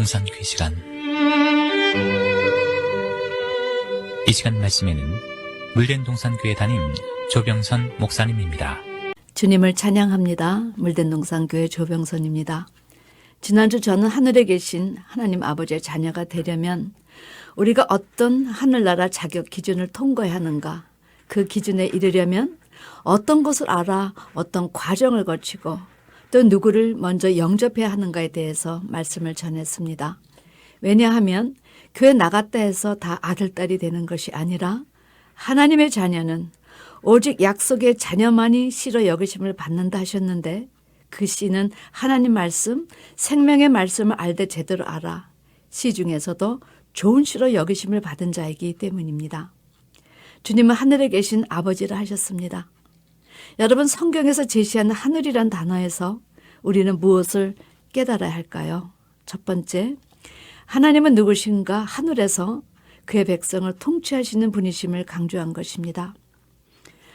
동산교회 시간. 이 시간 말씀에는 물된 동산교회 담임 조병선 목사님입니다. 주님을 찬양합니다. 물된 동산교회 조병선입니다. 지난주 저는 하늘에 계신 하나님 아버지의 자녀가 되려면 우리가 어떤 하늘나라 자격 기준을 통과해야 하는가, 그 기준에 이르려면 어떤 것을 알아 어떤 과정을 거치고 또 누구를 먼저 영접해야 하는가에 대해서 말씀을 전했습니다. 왜냐하면 교회 나갔다 해서 다 아들딸이 되는 것이 아니라 하나님의 자녀는 오직 약속의 자녀만이 씨로 여기심을 받는다 하셨는데, 그 씨는 하나님 말씀, 생명의 말씀을 알되 제대로 알아 씨 중에서도 좋은 씨로 여기심을 받은 자이기 때문입니다. 주님은 하늘에 계신 아버지라 하셨습니다. 여러분, 성경에서 제시하는 하늘이란 단어에서 우리는 무엇을 깨달아야 할까요? 첫 번째, 하나님은 누구신가? 하늘에서 그의 백성을 통치하시는 분이심을 강조한 것입니다.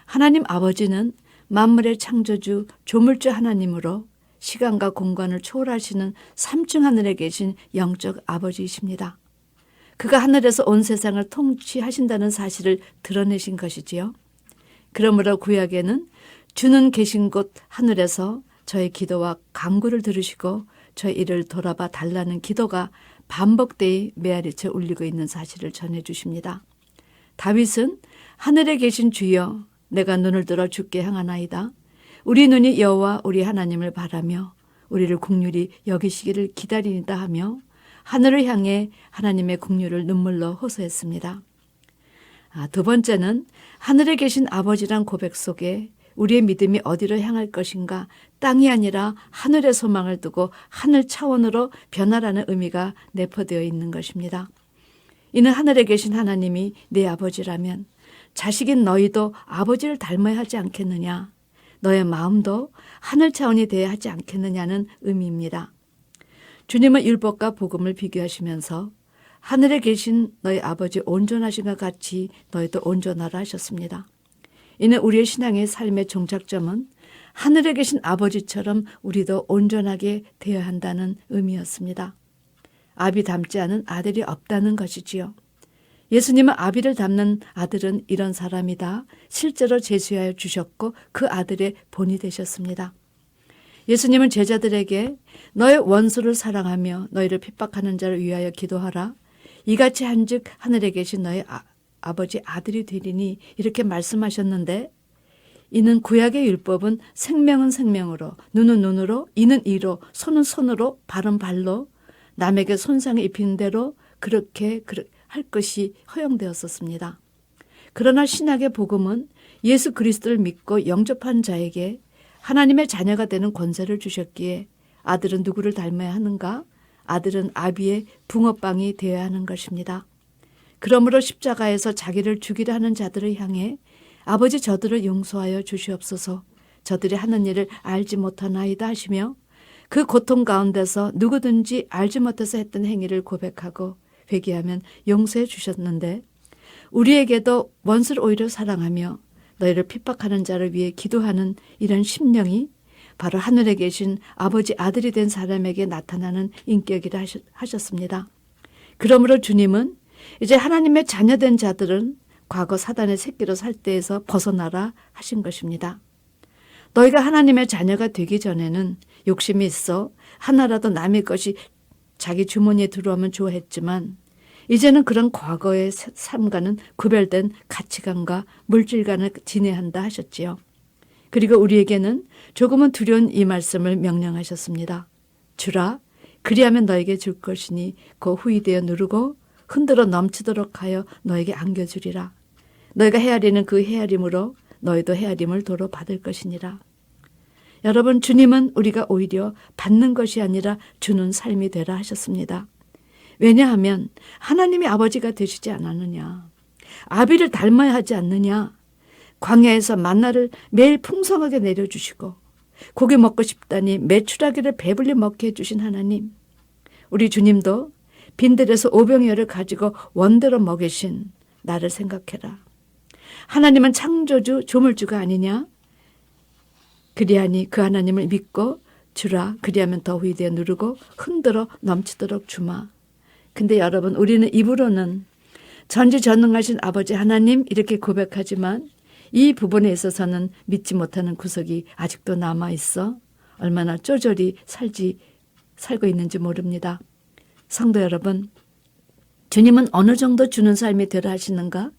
하나님 아버지는 만물의 창조주, 조물주 하나님으로 시간과 공간을 초월하시는 삼층 하늘에 계신 영적 아버지이십니다. 그가 하늘에서 온 세상을 통치하신다는 사실을 드러내신 것이지요. 그러므로 구약에는 주는 계신 곳 하늘에서 저의 기도와 간구를 들으시고 저의 이를 돌아봐 달라는 기도가 반복되이 메아리쳐 울리고 있는 사실을 전해주십니다. 다윗은 하늘에 계신 주여, 내가 눈을 들어 주께 향하나이다. 우리 눈이 여호와 우리 하나님을 바라며 우리를 긍휼히 여기시기를 기다리니다 하며 하늘을 향해 하나님의 긍휼을 눈물로 호소했습니다. 두 번째는 하늘에 계신 아버지란 고백 속에 우리의 믿음이 어디로 향할 것인가, 땅이 아니라 하늘의 소망을 두고 하늘 차원으로 변화라는 의미가 내포되어 있는 것입니다. 이는 하늘에 계신 하나님이 내 아버지라면 자식인 너희도 아버지를 닮아야 하지 않겠느냐, 너의 마음도 하늘 차원이 되어야 하지 않겠느냐는 의미입니다. 주님은 율법과 복음을 비교하시면서 하늘에 계신 너희 아버지 온전하신 것 같이 너희도 온전하라 하셨습니다. 이는 우리의 신앙의 삶의 종착점은 하늘에 계신 아버지처럼 우리도 온전하게 되어야 한다는 의미였습니다. 아비 닮지 않은 아들이 없다는 것이지요. 예수님은 아비를 닮는 아들은 이런 사람이다 실제로 제시하여 주셨고 그 아들의 본이 되셨습니다. 예수님은 제자들에게 너의 원수를 사랑하며 너희를 핍박하는 자를 위하여 기도하라. 이같이 한즉 하늘에 계신 너의 아버지 아들이 되리니 이렇게 말씀하셨는데, 이는 구약의 율법은 생명은 생명으로, 눈은 눈으로, 이는 이로, 손은 손으로, 발은 발로 남에게 손상을 입히는 대로 그렇게 할 것이 허용되었었습니다. 그러나 신약의 복음은 예수 그리스도를 믿고 영접한 자에게 하나님의 자녀가 되는 권세를 주셨기에 아들은 누구를 닮아야 하는가? 아들은 아비의 붕어빵이 되어야 하는 것입니다. 그러므로 십자가에서 자기를 죽이려 하는 자들을 향해 아버지 저들을 용서하여 주시옵소서, 저들이 하는 일을 알지 못하나이다 하시며 그 고통 가운데서 누구든지 알지 못해서 했던 행위를 고백하고 회개하면 용서해 주셨는데, 우리에게도 원수를 오히려 사랑하며 너희를 핍박하는 자를 위해 기도하는 이런 심령이 바로 하늘에 계신 아버지 아들이 된 사람에게 나타나는 인격이라 하셨습니다. 그러므로 주님은 이제 하나님의 자녀된 자들은 과거 사단의 새끼로 살 때에서 벗어나라 하신 것입니다. 너희가 하나님의 자녀가 되기 전에는 욕심이 있어 하나라도 남의 것이 자기 주머니에 들어오면 좋아했지만, 이제는 그런 과거의 삶과는 구별된 가치관과 물질관을 지내야 한다 하셨지요. 그리고 우리에게는 조금은 두려운 이 말씀을 명령하셨습니다. 주라, 그리하면 너에게 줄 것이니 그 후이되어 누르고 흔들어 넘치도록 하여 너에게 안겨주리라. 너희가 헤아리는 그 헤아림으로 너희도 헤아림을 도로 받을 것이니라. 여러분, 주님은 우리가 오히려 받는 것이 아니라 주는 삶이 되라 하셨습니다. 왜냐하면 하나님이 아버지가 되시지 않았느냐, 아비를 닮아야 하지 않느냐, 광야에서 만나를 매일 풍성하게 내려주시고 고기 먹고 싶다니 메추라기를 배불리 먹게 해주신 하나님, 우리 주님도 빈들에서 오병이어를 가지고 원대로 먹이신 나를 생각해라. 하나님은 창조주, 조물주가 아니냐? 그리하니 그 하나님을 믿고 주라. 그리하면 더 위대에 누르고 흔들어 넘치도록 주마. 근데 여러분, 우리는 입으로는 전지전능하신 아버지 하나님 이렇게 고백하지만 이 부분에 있어서는 믿지 못하는 구석이 아직도 남아있어 얼마나 쪼절히 살고 있는지 모릅니다. 성도 여러분, 주님은 어느 정도 주는 삶이 되라 하시는가?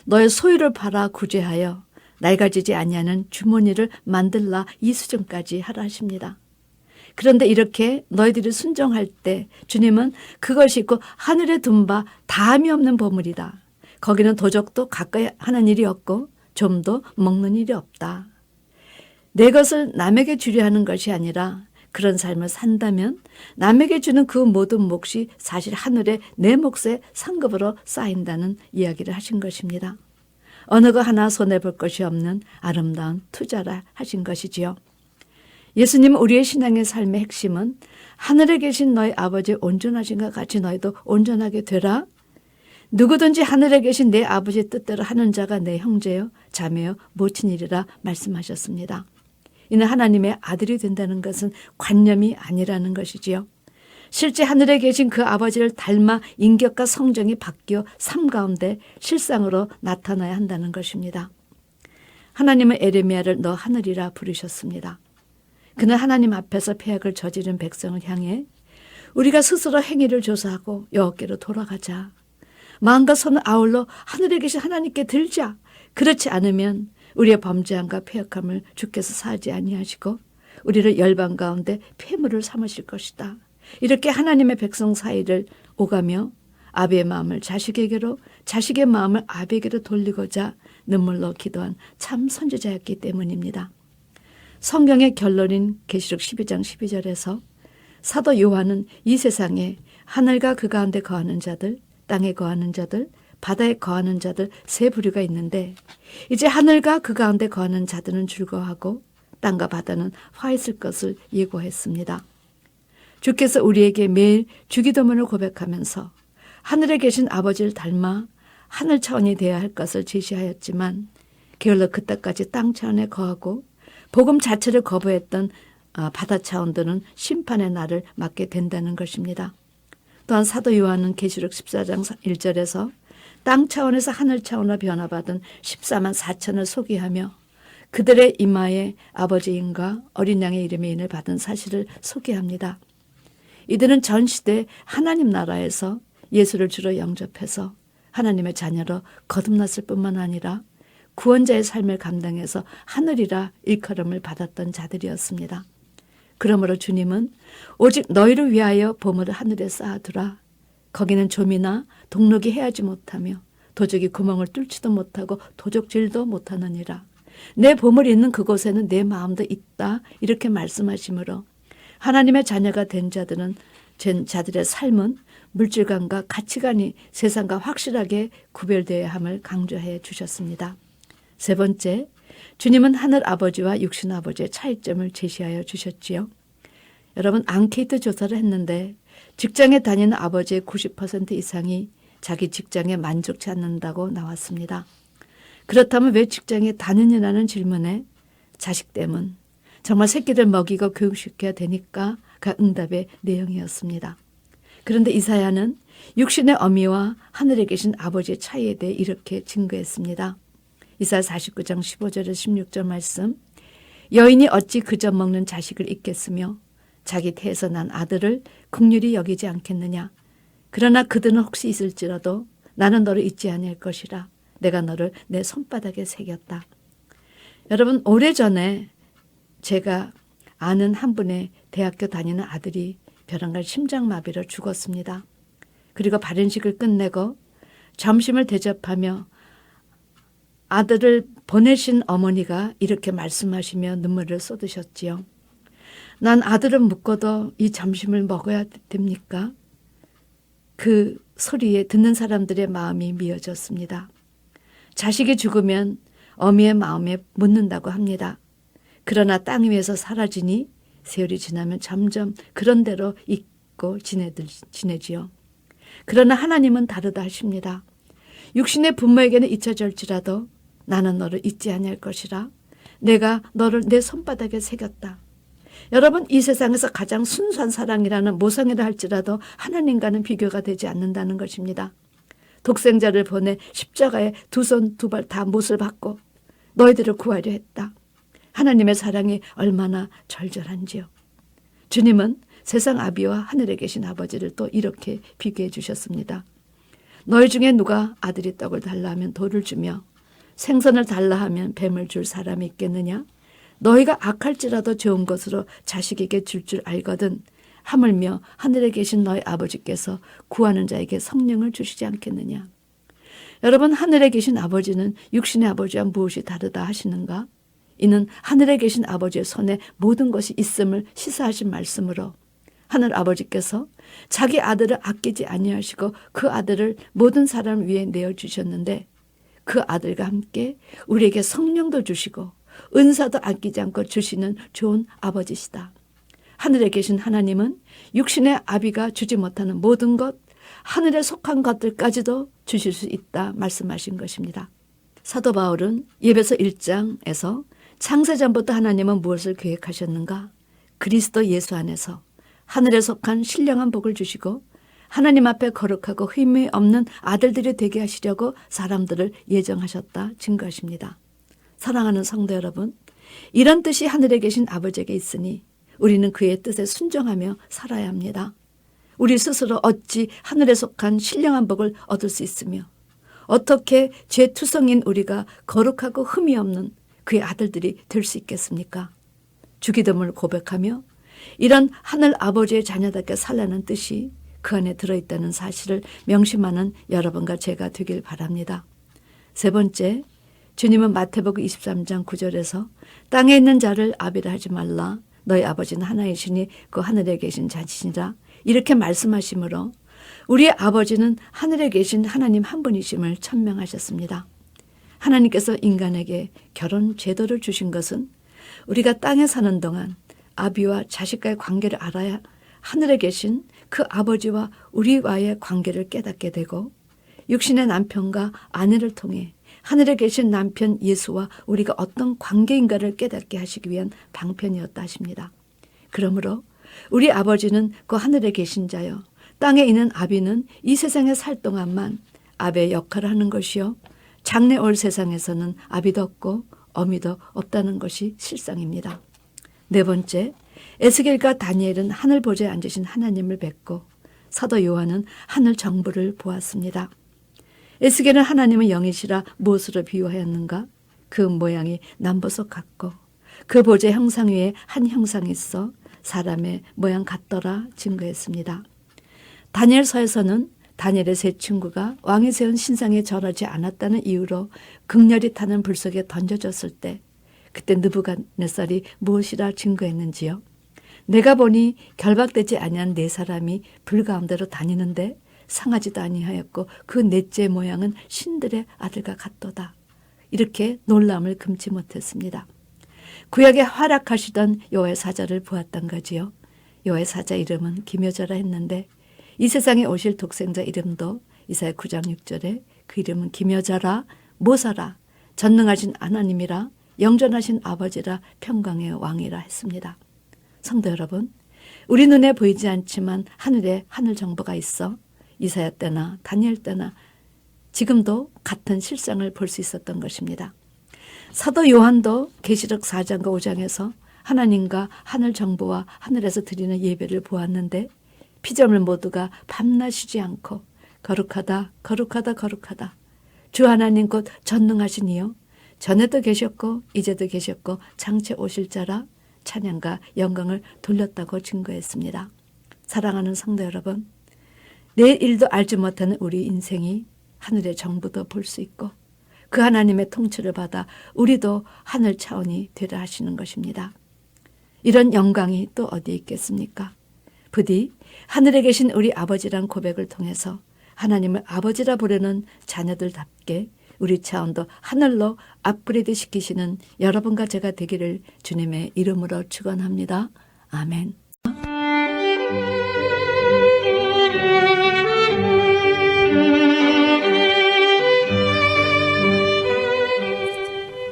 너의 소유를 팔아 구제하여 낡아지지 아니하는 주머니를 만들라, 이 수준까지 하라 하십니다. 그런데 이렇게 너희들이 순종할 때 주님은 그것이 있고 하늘에 둔 바 다함이 없는 보물이다. 거기는 도적도 가까이 하는 일이 없고 좀도 먹는 일이 없다. 내 것을 남에게 주려 하는 것이 아니라 그런 삶을 산다면 남에게 주는 그 모든 몫이 사실 하늘에 내 몫의 상급으로 쌓인다는 이야기를 하신 것입니다. 어느 거 하나 손해볼 것이 없는 아름다운 투자라 하신 것이지요. 예수님은 우리의 신앙의 삶의 핵심은 하늘에 계신 너희 아버지 온전하신 것 같이 너희도 온전하게 되라. 누구든지 하늘에 계신 내 아버지 뜻대로 하는 자가 내 형제요 자매요 모친이리라 말씀하셨습니다. 이는 하나님의 아들이 된다는 것은 관념이 아니라는 것이지요. 실제 하늘에 계신 그 아버지를 닮아 인격과 성정이 바뀌어 삶 가운데 실상으로 나타나야 한다는 것입니다. 하나님은 에레미야를 너 하늘이라 부르셨습니다. 그는 하나님 앞에서 패악을 저지른 백성을 향해 우리가 스스로 행위를 조사하고 여호와께로 돌아가자. 마음과 손을 아울러 하늘에 계신 하나님께 들자. 그렇지 않으면 우리의 범죄함과 패역함을 주께서 사하지 아니하시고 우리를 열방 가운데 폐물을 삼으실 것이다. 이렇게 하나님의 백성 사이를 오가며 아비의 마음을 자식에게로 자식의 마음을 아비에게로 돌리고자 눈물로 기도한 참 선지자였기 때문입니다. 성경의 결론인 계시록 12장 12절에서 사도 요한은 이 세상에 하늘과 그 가운데 거하는 자들, 땅에 거하는 자들, 바다에 거하는 자들 세 부류가 있는데 이제 하늘과 그 가운데 거하는 자들은 즐거워하고 땅과 바다는 화했을 것을 예고했습니다. 주께서 우리에게 매일 주기도문을 고백하면서 하늘에 계신 아버지를 닮아 하늘 차원이 되어야 할 것을 제시하였지만 게을러 그때까지 땅 차원에 거하고 복음 자체를 거부했던 바다 차원들은 심판의 날을 맞게 된다는 것입니다. 또한 사도 요한은 계시록 14장 1절에서 땅 차원에서 하늘 차원으로 변화받은 14만 4천을 소개하며 그들의 이마에 아버지인과 어린 양의 이름의 인을 받은 사실을 소개합니다. 이들은 전 시대 하나님 나라에서 예수를 주로 영접해서 하나님의 자녀로 거듭났을 뿐만 아니라 구원자의 삶을 감당해서 하늘이라 일컬음을 받았던 자들이었습니다. 그러므로 주님은 오직 너희를 위하여 보물을 하늘에 쌓아두라. 거기는 좀이나 동록이 해하지 못하며 도적이 구멍을 뚫지도 못하고 도적질도 못하느니라. 내 보물이 있는 그곳에는 내 마음도 있다. 이렇게 말씀하시므로 하나님의 자녀가 된 자들의 삶은 물질관과 가치관이 세상과 확실하게 구별되어야 함을 강조해 주셨습니다. 세 번째, 주님은 하늘 아버지와 육신 아버지의 차이점을 제시하여 주셨지요. 여러분, 앙케이트 조사를 했는데 직장에 다니는 아버지의 90% 이상이 자기 직장에 만족치 않는다고 나왔습니다. 그렇다면 왜 직장에 다니느냐는 질문에 자식 때문, 정말 새끼들 먹이고 교육시켜야 되니까 그 응답의 내용이었습니다. 그런데 이사야는 육신의 어미와 하늘에 계신 아버지의 차이에 대해 이렇게 증거했습니다. 이사야 49장 15절에서 16절 말씀, 여인이 어찌 그저 먹는 자식을 잊겠으며 자기 태에서 난 아들을 긍휼히 여기지 않겠느냐. 그러나 그들은 혹시 있을지라도 나는 너를 잊지 아니할 것이라. 내가 너를 내 손바닥에 새겼다. 여러분, 오래전에 제가 아는 한 분의 대학교 다니는 아들이 벼랑간 심장마비로 죽었습니다. 그리고 발연식을 끝내고 점심을 대접하며 아들을 보내신 어머니가 이렇게 말씀하시며 눈물을 쏟으셨지요. 난 아들을 묻고도 이 점심을 먹어야 됩니까? 그 소리에 듣는 사람들의 마음이 미어졌습니다. 자식이 죽으면 어미의 마음에 묻는다고 합니다. 그러나 땅 위에서 사라지니 세월이 지나면 점점 그런 대로 잊고 지내지요. 그러나 하나님은 다르다 하십니다. 육신의 부모에게는 잊혀질지라도 나는 너를 잊지 아니할 것이라. 내가 너를 내 손바닥에 새겼다. 여러분, 이 세상에서 가장 순수한 사랑이라는 모성애를 할지라도 하나님과는 비교가 되지 않는다는 것입니다. 독생자를 보내 십자가에 두 손 두 발 다 못을 받고 너희들을 구하려 했다. 하나님의 사랑이 얼마나 절절한지요. 주님은 세상 아비와 하늘에 계신 아버지를 또 이렇게 비교해 주셨습니다. 너희 중에 누가 아들이 떡을 달라 하면 돌을 주며 생선을 달라 하면 뱀을 줄 사람이 있겠느냐? 너희가 악할지라도 좋은 것으로 자식에게 줄 줄 알거든 하물며 하늘에 계신 너희 아버지께서 구하는 자에게 성령을 주시지 않겠느냐? 여러분, 하늘에 계신 아버지는 육신의 아버지와 무엇이 다르다 하시는가? 이는 하늘에 계신 아버지의 손에 모든 것이 있음을 시사하신 말씀으로 하늘 아버지께서 자기 아들을 아끼지 아니하시고 그 아들을 모든 사람 위에 내어주셨는데 그 아들과 함께 우리에게 성령도 주시고 은사도 아끼지 않고 주시는 좋은 아버지시다. 하늘에 계신 하나님은 육신의 아비가 주지 못하는 모든 것, 하늘에 속한 것들까지도 주실 수 있다 말씀하신 것입니다. 사도 바울은 에베소 1장에서 창세전부터 하나님은 무엇을 계획하셨는가? 그리스도 예수 안에서 하늘에 속한 신령한 복을 주시고 하나님 앞에 거룩하고 흠이 없는 아들들이 되게 하시려고 사람들을 예정하셨다 증거하십니다. 사랑하는 성도 여러분, 이런 뜻이 하늘에 계신 아버지에게 있으니 우리는 그의 뜻에 순종하며 살아야 합니다. 우리 스스로 어찌 하늘에 속한 신령한 복을 얻을 수 있으며 어떻게 죄투성인 우리가 거룩하고 흠이 없는 그의 아들들이 될 수 있겠습니까? 주기도문을 고백하며 이런 하늘 아버지의 자녀답게 살라는 뜻이 그 안에 들어있다는 사실을 명심하는 여러분과 제가 되길 바랍니다. 세 번째, 주님은 마태복음 23장 9절에서 땅에 있는 자를 아비라 하지 말라. 너희 아버지는 하나이시니 그 하늘에 계신 자신이라. 이렇게 말씀하시므로 우리의 아버지는 하늘에 계신 하나님 한 분이심을 천명하셨습니다. 하나님께서 인간에게 결혼 제도를 주신 것은 우리가 땅에 사는 동안 아비와 자식과의 관계를 알아야 하늘에 계신 그 아버지와 우리와의 관계를 깨닫게 되고 육신의 남편과 아내를 통해 하늘에 계신 남편 예수와 우리가 어떤 관계인가를 깨닫게 하시기 위한 방편이었다 하십니다. 그러므로 우리 아버지는 그 하늘에 계신 자요 땅에 있는 아비는 이 세상에 살 동안만 아비의 역할을 하는 것이요 장래 올 세상에서는 아비도 없고 어미도 없다는 것이 실상입니다. 네 번째, 에스겔과 다니엘은 하늘 보좌에 앉으신 하나님을 뵙고 사도 요한은 하늘 정부를 보았습니다. 에스겔은 하나님의 영이시라 무엇으로 비유하였는가? 그 모양이 남보석 같고 그 보좌 형상 위에 한 형상이 있어 사람의 모양 같더라 증거했습니다. 다니엘서에서는 다니엘의 세 친구가 왕이 세운 신상에 절하지 않았다는 이유로 극렬히 타는 불 속에 던져졌을 때 그때 느부갓네살이 무엇이라 증거했는지요. 내가 보니 결박되지 아니한 네 사람이 불 가운데로 다니는데 상하지도 아니하였고 그 넷째 모양은 신들의 아들과 같도다. 이렇게 놀람을 금치 못했습니다. 구약에 활약하시던 여호와의 사자를 보았던 거지요. 여호와의 사자 이름은 기묘자라 했는데 이 세상에 오실 독생자 이름도 이사야 9장 6절에 그 이름은 기묘자라 모사라 전능하신 하나님이라 영존하신 아버지라 평강의 왕이라 했습니다. 성도 여러분, 우리 눈에 보이지 않지만 하늘에 하늘 정보가 있어 이사야 때나 다니엘 때나 지금도 같은 실상을 볼 수 있었던 것입니다. 사도 요한도 계시록 4장과 5장에서 하나님과 하늘 정보와 하늘에서 드리는 예배를 보았는데 피조물 모두가 밤낮 쉬지 않고 거룩하다 거룩하다 거룩하다 주 하나님 곧 전능하신 이요 전에도 계셨고 이제도 계셨고 장차 오실 자라 찬양과 영광을 돌렸다고 증거했습니다. 사랑하는 성도 여러분, 내일 일도 알지 못하는 우리 인생이 하늘의 정부도 볼 수 있고 그 하나님의 통치를 받아 우리도 하늘 차원이 되라 하시는 것입니다. 이런 영광이 또 어디에 있겠습니까? 부디 하늘에 계신 우리 아버지란 고백을 통해서 하나님을 아버지라 부르는 자녀들답게 우리 차원도 하늘로 업그레이드 시키시는 여러분과 제가 되기를 주님의 이름으로 축원합니다. 아멘.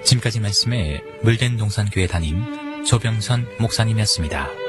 지금까지 말씀에 물된 동산교회 담임 조병선 목사님이었습니다.